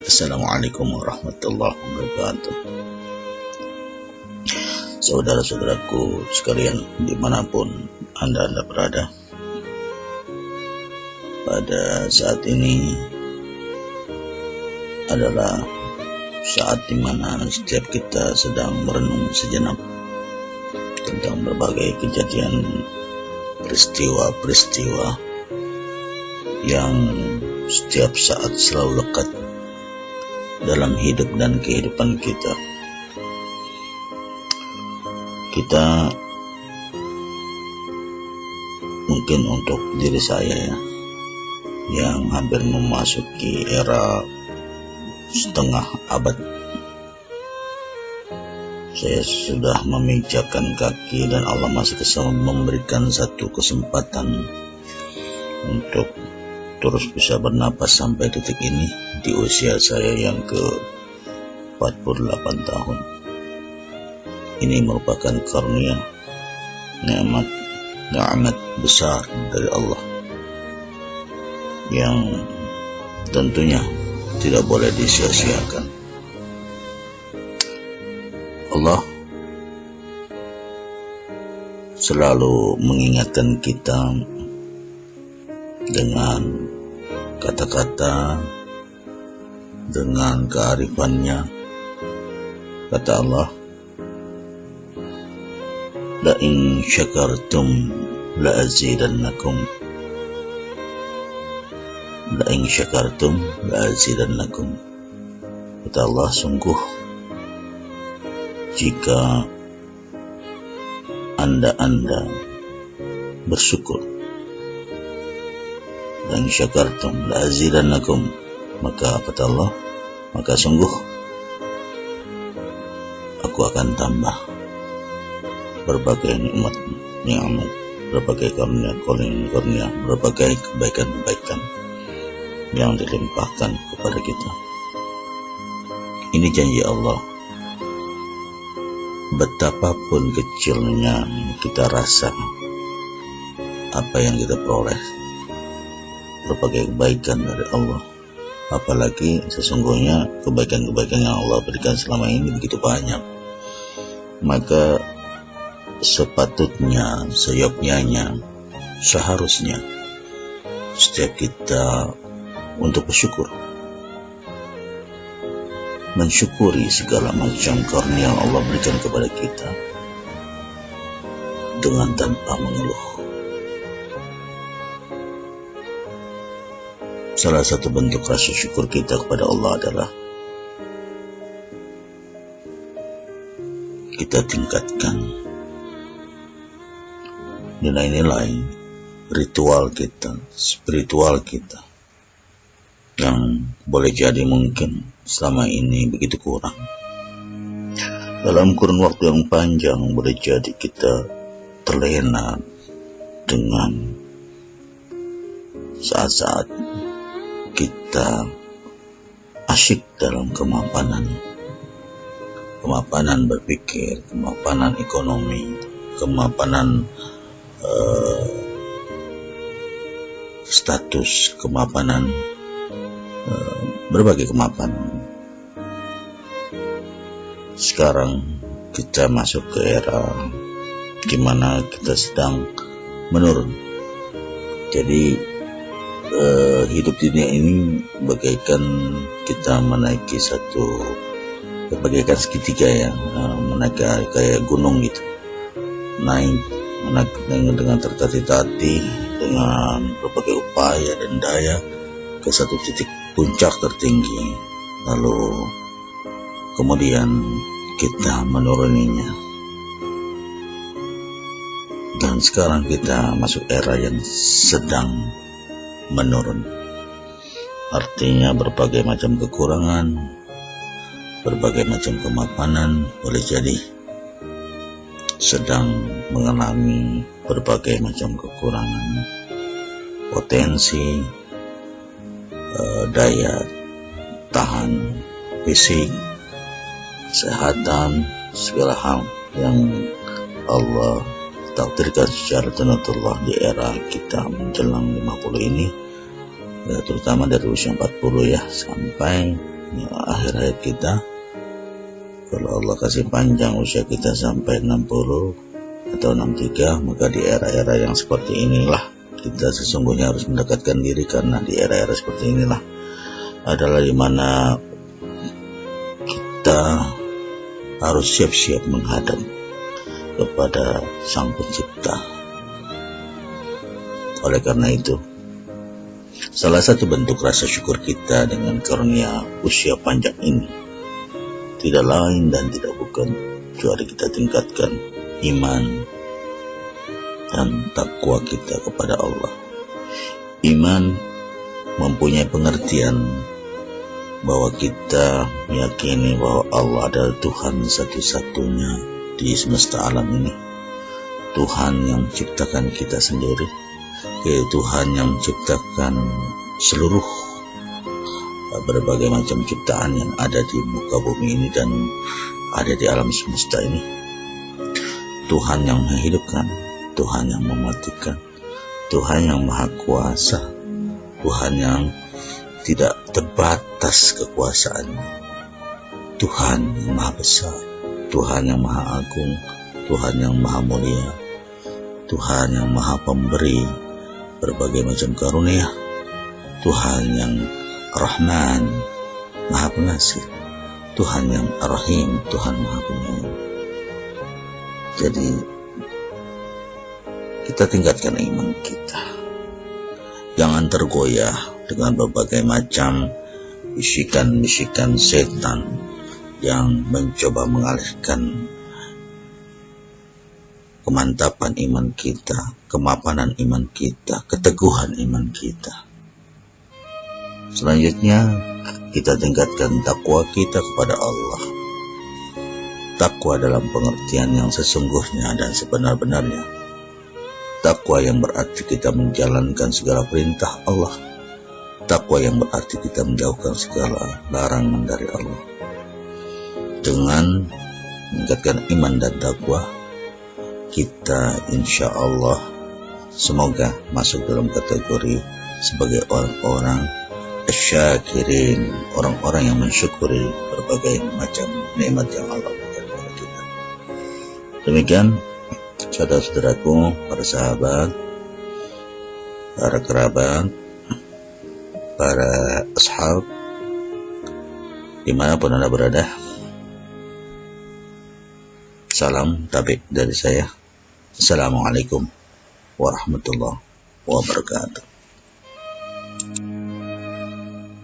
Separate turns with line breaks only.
Assalamualaikum warahmatullahi wabarakatuh. Saudara-saudaraku sekalian, dimanapun Anda berada, pada saat ini adalah saat dimana setiap kita sedang merenung sejenak tentang berbagai kejadian peristiwa-peristiwa yang setiap saat selalu lekat dalam hidup dan kehidupan kita. Kita mungkin untuk diri saya yang hampir memasuki era setengah abad, saya sudah memijakkan kaki dan Allah masih memberikan satu kesempatan untuk terus bisa bernapas sampai detik ini di usia saya yang ke 48 tahun. Ini merupakan karunia, nikmat besar dari Allah yang tentunya tidak boleh disia-siakan. Allah selalu mengingatkan kita dengan kata-kata, dengan kearifannya. Kata Allah, la in syakartum la azidannakum, la in syakartum la azidannakum. Kata Allah, sungguh jika anda bersyukur, dan syakartum la azidannakum, maka kata Allah, maka sungguh aku akan tambah berbagai nikmat, berbagai karunia, berbagai kebaikan yang dilimpahkan kepada kita. Ini janji Allah. Betapapun kecilnya kita rasa apa yang kita peroleh, berbagai kebaikan dari Allah, apalagi sesungguhnya kebaikan-kebaikan yang Allah berikan selama ini begitu banyak, maka sepatutnya, seyogyanya, seharusnya setiap kita untuk bersyukur, mensyukuri segala macam karunia yang Allah berikan kepada kita dengan tanpa mengeluh. Salah satu bentuk rasa syukur kita kepada Allah adalah kita tingkatkan nilai-nilai ritual kita, spiritual kita, yang boleh jadi mungkin selama ini begitu kurang. Dalam kurun waktu yang panjang boleh jadi kita terlena dengan saat-saat kita asyik dalam kemapanan berpikir, kemapanan ekonomi, kemapanan status, kemapanan berbagai kemapanan. Sekarang kita masuk ke era di mana kita sedang menurun. Jadi hidup dunia ini bagaikan kita menaiki bagaikan segitiga ya, menaiki kayak gunung gitu, naik dengan tertatih-tatih, dengan berbagai upaya dan daya ke satu titik puncak tertinggi, lalu kemudian kita menuruninya. Dan sekarang kita masuk era yang sedang menurun. Artinya berbagai macam kekurangan, berbagai macam kemapanan boleh jadi sedang mengalami berbagai macam kekurangan, potensi, daya tahan fisik, kesehatan, segala hal yang Allah takdirkan secara sunatullah di era kita menjelang 50 ini, ya, terutama dari usia 40 ya sampai akhir hayat kita. Kalau Allah kasih panjang usia kita sampai 60 atau 63, maka di era-era yang seperti inilah kita sesungguhnya harus mendekatkan diri, karena di era-era seperti inilah adalah dimana kita harus siap-siap menghadap kepada Sang Pencipta. Oleh karena itu, salah satu bentuk rasa syukur kita dengan karunia usia panjang ini tidak lain dan tidak bukan kecuali kita tingkatkan iman dan takwa kita kepada Allah. Iman mempunyai pengertian bahwa kita meyakini bahwa Allah adalah Tuhan satu-satunya di semesta alam ini, Tuhan yang menciptakan kita sendiri, Tuhan yang menciptakan seluruh berbagai macam ciptaan yang ada di muka bumi ini dan ada di alam semesta ini. Tuhan yang menghidupkan, Tuhan yang mematikan, Tuhan yang maha kuasa, Tuhan yang tidak terbatas kekuasaannya, Tuhan yang maha besar, Tuhan yang maha agung, Tuhan yang maha mulia, Tuhan yang maha pemberi berbagai macam karunia, Tuhan yang Rahman, maha pengasih, Tuhan yang Rahim, Tuhan maha penyayang. Jadi kita tingkatkan iman kita, jangan tergoyah dengan berbagai macam bisikan-bisikan setan yang mencoba mengalihkan kemantapan iman kita, kemapanan iman kita, keteguhan iman kita. Selanjutnya, kita tingkatkan takwa kita kepada Allah. Takwa dalam pengertian yang sesungguhnya dan sebenar-benarnya. Takwa yang berarti kita menjalankan segala perintah Allah. Takwa yang berarti kita menjauhkan segala larangan dari Allah. Dengan meningkatkan iman dan takwa, kita insya Allah semoga masuk dalam kategori sebagai orang-orang syakirin, orang-orang yang mensyukuri berbagai macam nikmat yang Allah berikan kepada kita. Demikian saudara-saudaraku, para sahabat, para kerabat, para ashab, dimanapun Anda berada, salam tabik dari saya. Assalamualaikum warahmatullahi wabarakatuh.